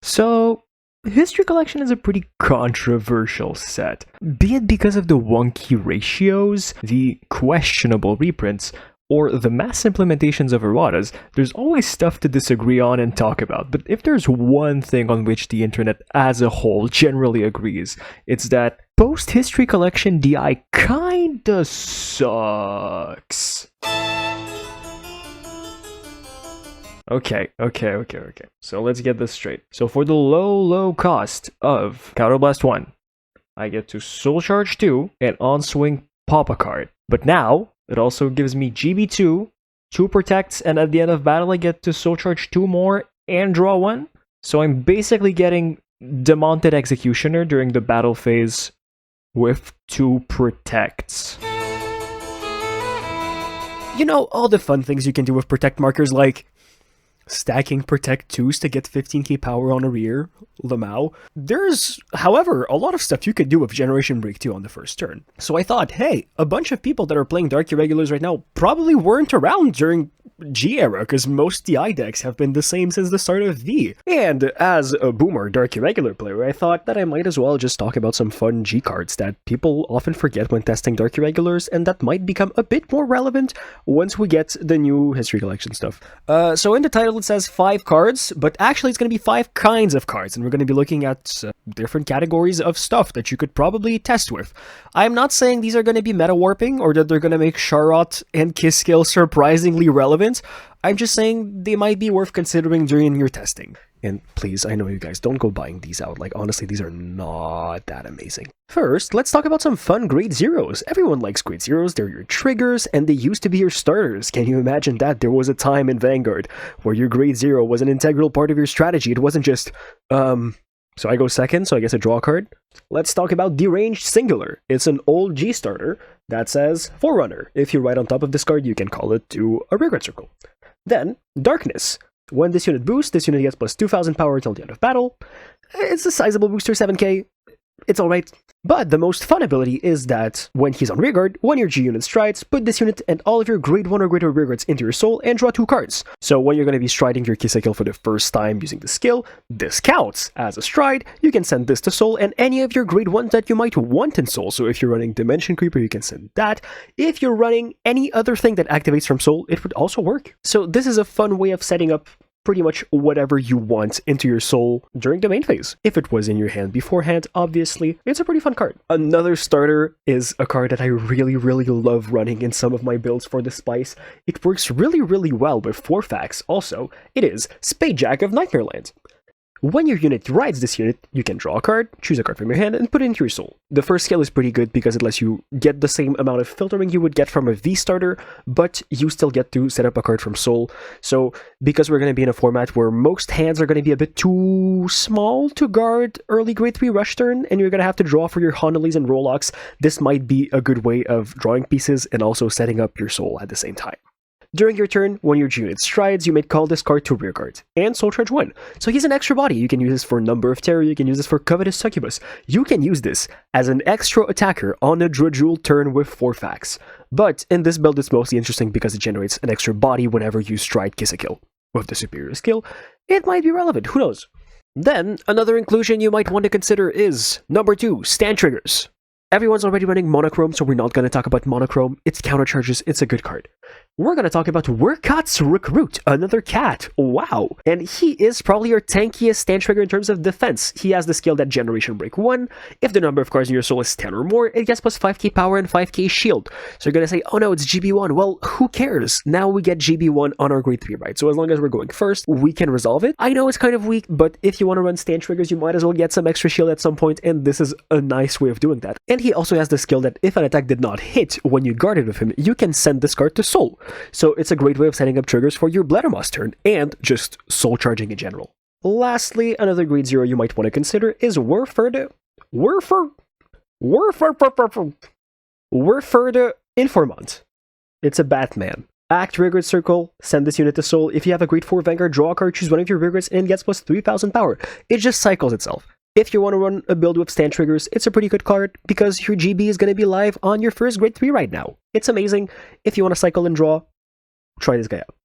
So, History Collection is a pretty controversial set, be it because of the wonky ratios, the questionable reprints, or the mass implementations of erratas. There's always stuff to disagree on and talk about, but if there's one thing on which the internet as a whole generally agrees, it's that post-History Collection DI kinda sucks. Okay. So let's get this straight. So for the low cost of Counterblast 1, I get to Soul Charge 2 and On-Swing pop a card. But now, it also gives me GB2, 2 protects, and at the end of battle I get to Soul Charge 2 more and draw 1. So I'm basically getting Demonted Executioner during the battle phase with 2 protects. You know, all the fun things you can do with protect markers, like stacking protect 2s to get 15k power on a rear, Lamau. There's, however, a lot of stuff you could do with Generation Break 2 on the first turn. So I thought, hey, a bunch of people that are playing Dark Irregulars right now probably weren't around during G era, because most DI decks have been the same since the start of V. And as a boomer Dark Irregular player, I thought that I might as well just talk about some fun G cards that people often forget when testing Dark Irregulars, and that might become a bit more relevant once we get the new History Collection stuff. So in the title it says 5 cards, but actually it's going to be 5 kinds of cards, and we're going to be looking at different categories of stuff that you could probably test with. I'm not saying these are going to be meta warping, or that they're going to make Sharot and Kisskill surprisingly relevant. I'm just saying they might be worth considering during your testing. And please, I know you guys, don't go buying these out. Like, honestly, these are not that amazing. First, let's talk about some fun grade zeros. Everyone likes grade zeros. They're your triggers, and they used to be your starters. Can you imagine that? There was a time in Vanguard where your grade zero was an integral part of your strategy. It wasn't just, so I go second, so I guess I draw a card. Let's talk about Deranged Singular. It's an old G starter that says Forerunner. If you write on top of this card, you can call it to a regret circle. Then, Darkness. When this unit boosts, this unit gets plus 2000 power till the end of battle. It's a sizable booster, 7k. It's alright. But the most fun ability is that when he's on rearguard, when your G unit strides, put this unit and all of your grade 1 or greater rearguards into your soul and draw 2 cards. So when you're going to be striding your Kisskill for the first time using the skill, this counts as a stride. You can send this to soul and any of your grade 1s that you might want in soul. So if you're running Dimension Creeper, you can send that. If you're running any other thing that activates from soul, it would also work. So this is a fun way of setting up pretty much whatever you want into your soul during the main phase. If it was in your hand beforehand, obviously, it's a pretty fun card. Another starter is a card that I really love running in some of my builds for the Spice. It works really well with 4 facts also. It is Spadejack of Nightmareland. When your unit rides this unit, you can draw a card, choose a card from your hand, and put it into your soul. The first skill is pretty good because it lets you get the same amount of filtering you would get from a V starter, but you still get to set up a card from soul. So, because we're going to be in a format where most hands are going to be a bit too small to guard early grade 3 rush turn, and you're going to have to draw for your Honolys and Rolocks, this might be a good way of drawing pieces and also setting up your soul at the same time. During your turn, when your unit strides, you may call this card to rearguard, and Soul Charge 1. So he's an extra body. You can use this for Number of Terror, you can use this for Covetous Succubus. You can use this as an extra attacker on a Dredjul turn with 4 facts. But in this build, it's mostly interesting because it generates an extra body whenever you stride Kisskill. With the superior skill, it might be relevant, who knows? Then, another inclusion you might want to consider is number 2, Stand Triggers. Everyone's already running Monochrome, so we're not going to talk about Monochrome. It's countercharges, it's a good card. We're going to talk about Werkot's Recruit, another cat. Wow. And he is probably your tankiest stand trigger in terms of defense. He has the skill that Generation Break 1. If the number of cards in your soul is 10 or more, it gets plus 5k power and 5k shield. So you're going to say, oh no, it's GB1. Well, who cares? Now we get GB1 on our grade 3, right? So as long as we're going first, we can resolve it. I know it's kind of weak, but if you want to run stand triggers, you might as well get some extra shield at some point, and this is a nice way of doing that. And he also has the skill that if an attack did not hit when you guarded with him, you can send this card to soul. So it's a great way of setting up triggers for your Blettermoss turn, and just soul charging in general. Lastly, another grade 0 you might want to consider is Werferde Informant. It's a Batman. Act Rearguard Circle, send this unit to soul. If you have a grade 4 Vanguard, draw a card, choose one of your rearguards, and it gets plus 3000 power. It just cycles itself. If you want to run a build with stand triggers, it's a pretty good card because your GB is going to be live on your first grade 3 right now. It's amazing. If you want to cycle and draw, try this guy out.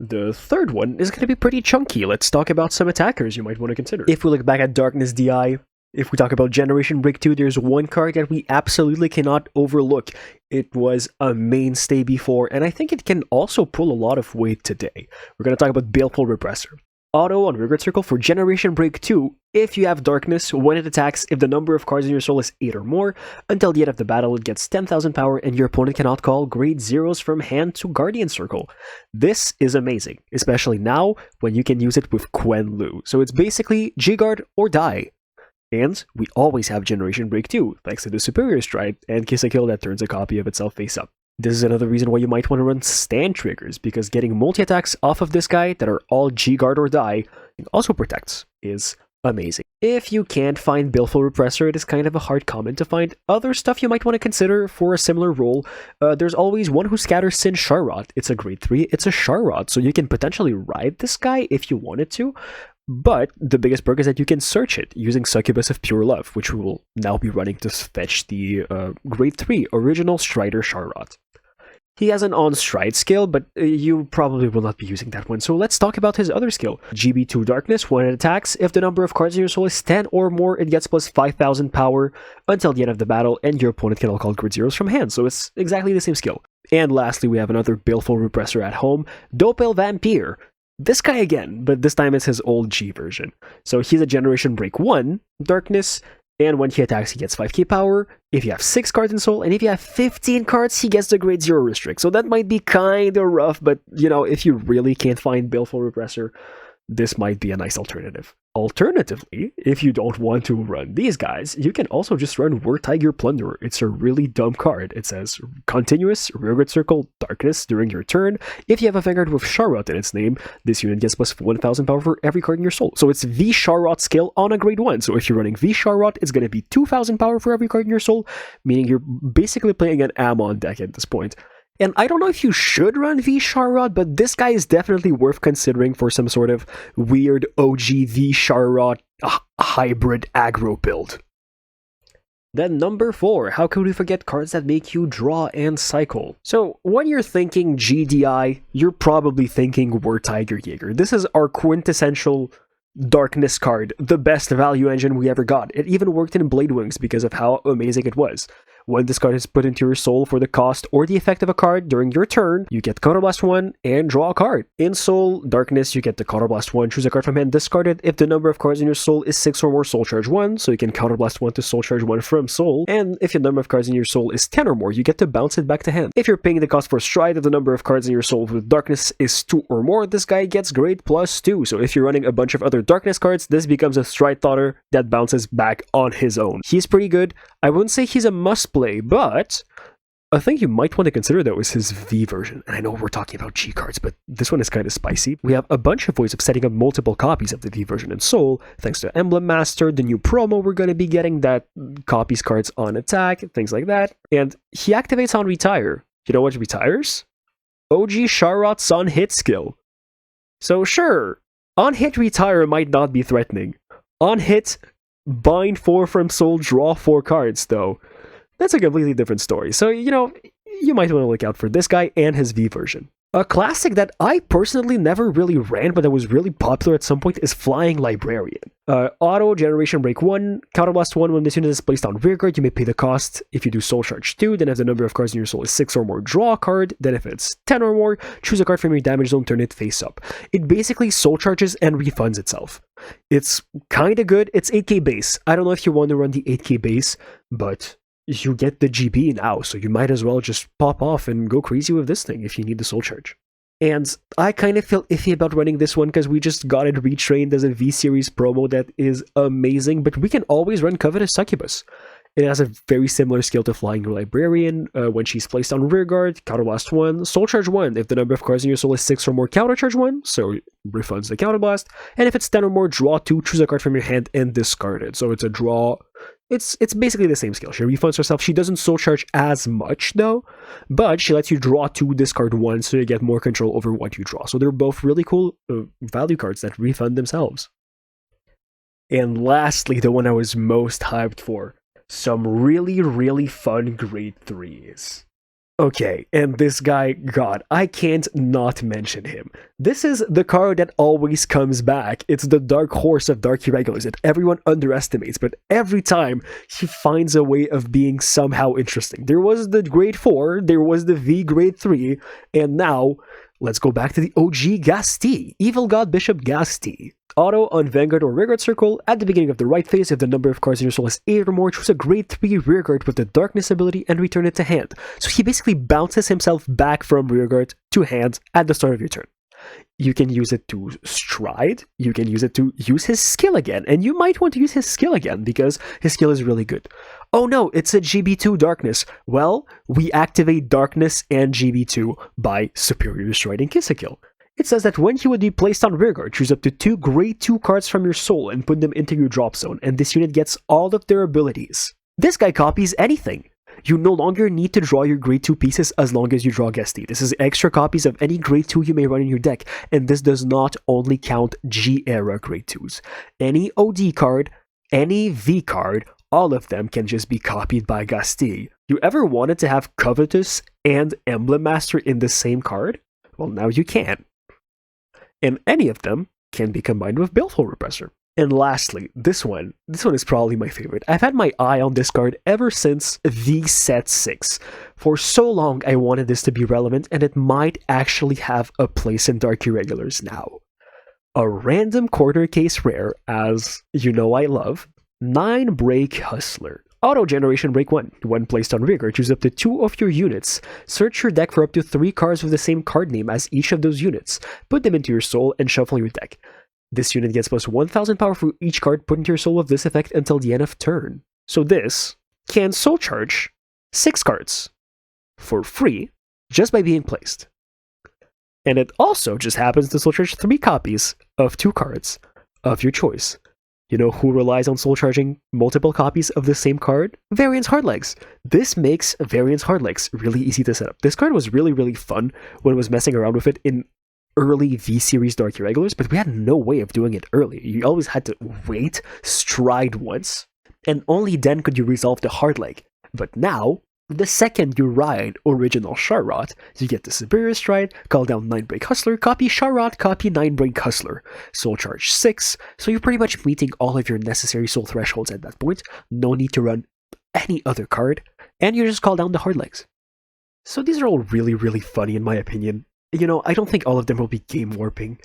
The third one is going to be pretty chunky. Let's talk about some attackers you might want to consider. If we look back at Darkness DI, if we talk about Generation Break 2, there's one card that we absolutely cannot overlook. It was a mainstay before, and I think it can also pull a lot of weight today. We're going to talk about Baleful Repressor. Auto on Rearguard Circle for Generation Break 2. If you have Darkness, when it attacks, if the number of cards in your soul is 8 or more, until the end of the battle it gets 10,000 power and your opponent cannot call grade 0s from hand to Guardian Circle. This is amazing, especially now when you can use it with Quen Lu. So it's basically G-Guard or die. And we always have Generation Break 2, thanks to the Superior Stride and Kiss a Kill that turns a copy of itself face up. This is another reason why you might want to run stand triggers, because getting multi-attacks off of this guy that are all G-Guard or die and also protects is amazing. If you can't find Baleful Repressor, it is kind of a hard comment to find. Other stuff you might want to consider for a similar role, there's always One Who Scatters Sin Sharrot. It's a grade 3, it's a Sharrot, so you can potentially ride this guy if you wanted to. But the biggest perk is that you can search it using Succubus of Pure Love, which we will now be running to fetch the grade 3 original Strider Sharrot. He has an on-stride skill, but you probably will not be using that one, so let's talk about his other skill. GB2 Darkness, when it attacks, if the number of cards in your soul is 10 or more, it gets plus 5,000 power until the end of the battle, and your opponent can all call grid 0s from hand, so it's exactly the same skill. And lastly, we have another Baleful Repressor at home, Dopel Vampire. This guy again, but this time it's his old G version. So he's a Generation Break 1, Darkness, and when he attacks he gets 5k power, if you have 6 cards in soul, and if you have 15 cards he gets the grade 0 restrict. So that might be kinda rough, but you know, if you really can't find Baleful Repressor, this might be a nice alternative. Alternatively, if you don't want to run these guys, you can also just run War Tiger Plunderer. It's a really dumb card. It says continuous Rearguard Circle Darkness during your turn. If you have a Vanguard with Sharrot in its name, this unit gets plus 1,000 power for every card in your soul. So it's V Sharrot skill on a grade 1. So if you're running V Sharrot, it's going to be 2,000 power for every card in your soul, meaning you're basically playing an Ammon deck at this point. And I don't know if you should run V Sharrot, but this guy is definitely worth considering for some sort of weird OG V Sharrot hybrid aggro build. Then number 4, how could we forget cards that make you draw and cycle? So when you're thinking GDI, you're probably thinking War Tiger Jaeger. This is our quintessential Darkness card, the best value engine we ever got. It even worked in Blade Wings because of how amazing it was. When this card is put into your soul for the cost or the effect of a card during your turn, you get Counterblast 1 and draw a card. In Soul Darkness, you get the Counterblast 1, choose a card from hand, discard it. If the number of cards in your soul is 6 or more, Soul Charge 1, so you can Counterblast 1 to Soul Charge 1 from Soul. And if the number of cards in your soul is 10 or more, you get to bounce it back to hand. If you're paying the cost for Stride, if the number of cards in your soul with Darkness is 2 or more, this guy gets grade plus 2. So if you're running a bunch of other Darkness cards, this becomes a Stride Thoughter that bounces back on his own. He's pretty good. I wouldn't say he's a must play, but a thing you might want to consider though is his V version. And I know we're talking about G cards, but this one is kind of spicy. We have a bunch of ways of setting up multiple copies of the V version in Soul, thanks to Emblem Master, the new promo we're going to be getting that copies cards on attack, things like that. And he activates on Retire. You know what retires? OG Sharrot's on hit skill. So sure, on hit Retire might not be threatening. On hit, bind 4 from Soul, draw 4 cards though. That's a completely different story. So, you know, you might want to look out for this guy and his V version. A classic that I personally never really ran, but that was really popular at some point, is Flying Librarian. Auto, Generation Break 1, Counterblast 1, when this unit is placed on Rearguard, you may pay the cost. If you do Soul Charge 2, then if the number of cards in your soul is 6 or more, draw a card. Then if it's 10 or more, choose a card from your damage zone, turn it face up. It basically Soul Charges and refunds itself. It's kinda good. It's 8k base. I don't know if you want to run the 8k base, but you get the GB now, so you might as well just pop off and go crazy with this thing if you need the Soul Charge. And I kind of feel iffy about running this one because we just got it retrained as a V-Series promo that is amazing, but we can always run Covetous Succubus. It has a very similar skill to Flying Librarian. When she's placed on Rearguard, Counterblast 1, Soul Charge 1. If the number of cards in your soul is 6 or more, Countercharge 1, so it refunds the Counterblast. And if it's 10 or more, draw 2, choose a card from your hand, and discard it. So it's a draw. It's basically the same skill. She refunds herself. She doesn't Soul Charge as much, though, but she lets you draw 2, discard 1, so you get more control over what you draw. So they're both really cool value cards that refund themselves. And lastly, the one I was most hyped for. Some really, really fun grade 3s. Okay, and this guy, God, I can't not mention him. This is the card that always comes back. It's the dark horse of Dark Irregulars that everyone underestimates, but every time he finds a way of being somehow interesting. There was the Grade 4, there was the V Grade 3, and now, let's go back to the OG Gasti, Evil God Bishop Gasti. Auto on Vanguard or Rearguard Circle, at the beginning of the right phase, if the number of cards in your soul is 8 or more, choose a Grade 3 Rearguard with the Darkness ability and return it to hand. So he basically bounces himself back from Rearguard to hand at the start of your turn. You can use it to stride, you can use it to use his skill again, and you might want to use his skill again because his skill is really good. Oh no, it's a GB2 Darkness. Well, we activate Darkness and GB2 by Superior Striding Kill. It says that when he would be placed on Rearguard, choose up to 2 Grade 2 cards from your soul and put them into your drop zone, and this unit gets all of their abilities. This guy copies anything. You no longer need to draw your Grade 2 pieces as long as you draw Gasti. This is extra copies of any Grade 2 you may run in your deck, and this does not only count G-era Grade 2s. Any OD card, any V card, all of them can just be copied by Gasti. You ever wanted to have Covetous and Emblem Master in the same card? Well, now you can. And any of them can be combined with Baleful Repressor. And lastly, this one is probably my favorite. I've had my eye on this card ever since the set 6. For so long, I wanted this to be relevant, and it might actually have a place in Dark Irregulars now. A random quarter case rare, as you know I love, 9 Break Hustler. Auto Generation Break 1. When placed on Rearguard, choose up to 2 of your units. Search your deck for up to 3 cards with the same card name as each of those units. Put them into your soul and shuffle your deck. This unit gets plus 1000 power for each card put into your soul with this effect until the end of turn. So this can soul charge 6 cards for free just by being placed. And it also just happens to soul charge 3 copies of 2 cards of your choice. You know who relies on soul charging multiple copies of the same card? Variance Hardlegs. This makes Variance Hardlegs really easy to set up. This card was really fun when I was messing around with it in early V-Series Dark Irregulars, but we had no way of doing it early. You always had to wait, stride once, and only then could you resolve the Hardleg. But now, the second you ride Original Sharrot, you get the Superior Stride, call down 9 Break Hustler, copy Sharrot, copy 9 Break Hustler, soul charge 6, so you're pretty much meeting all of your necessary soul thresholds at that point, no need to run any other card, and you just call down the Hardlegs. So these are all really funny in my opinion. You know, I don't think all of them will be game warping.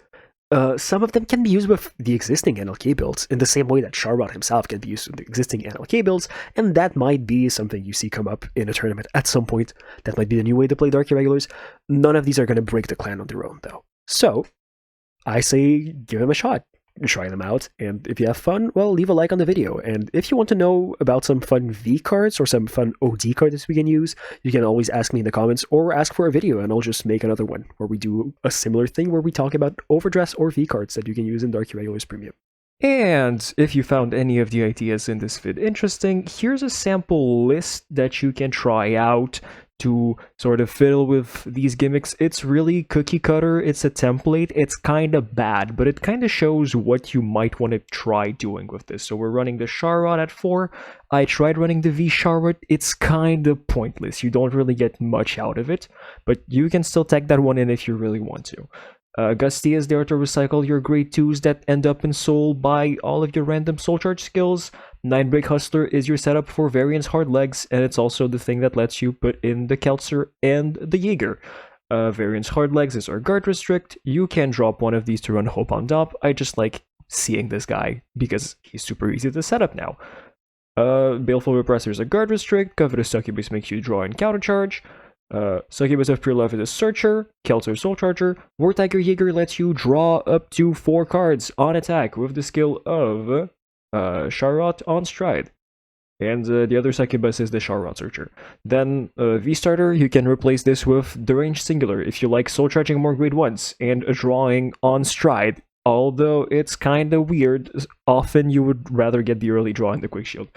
Some of them can be used with the existing NLK builds, in the same way that Sharrot himself can be used with the existing NLK builds, and that might be something you see come up in a tournament at some point. That might be the new way to play Dark Irregulars. None of these are going to break the clan on their own, though. So, I say give them a shot. Try them out, and if you have fun, well, leave a like on the video. And if you want to know about some fun V cards or some fun OD cards we can use, you can always ask me in the comments or ask for a video and I'll just make another one where we do a similar thing where we talk about overdress or V cards that you can use in Dark Irregulars Premium. And if you found any of the ideas in this vid interesting, here's a sample list that you can try out to sort of fiddle with these gimmicks. It's really cookie cutter, it's a template, it's kind of bad, but it kind of shows what you might want to try doing with this. So we're running the Sharrot at 4, I tried running the V Sharrot, it's kind of pointless, you don't really get much out of it, but you can still tag that one in if you really want to. Gusty is there to recycle your grade 2s that end up in soul by all of your random soul charge skills. 9 Break Hustler is your setup for Variance Hardlegs, and it's also the thing that lets you put in the Keltzer and the Jaeger. Variance Hardlegs is our guard restrict. You can drop one of these to run Hope on top. I just like seeing this guy because he's super easy to set up now. Baleful Repressor is a guard restrict. Covetous Succubus makes you draw and countercharge. Succubus of Pure Love is a searcher. Keltzer Soul Charger. War Tiger Jaeger lets you draw up to 4 cards on attack with the skill of Sharrot on stride. And the other Succubus is the Sharrot Searcher. Then V-Starter, you can replace this with Deranged Singular if you like soul charging more grade 1s and drawing on stride. Although it's kinda weird, often you would rather get the early draw and the quick shield.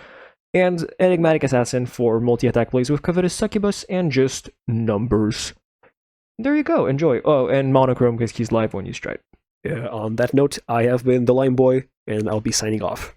And Enigmatic Assassin for multi-attack plays with Covetous Succubus and just numbers. There you go, enjoy. Oh, and Monochrome because he's live when you stride. On that note, I have been the Lime Boy, and I'll be signing off.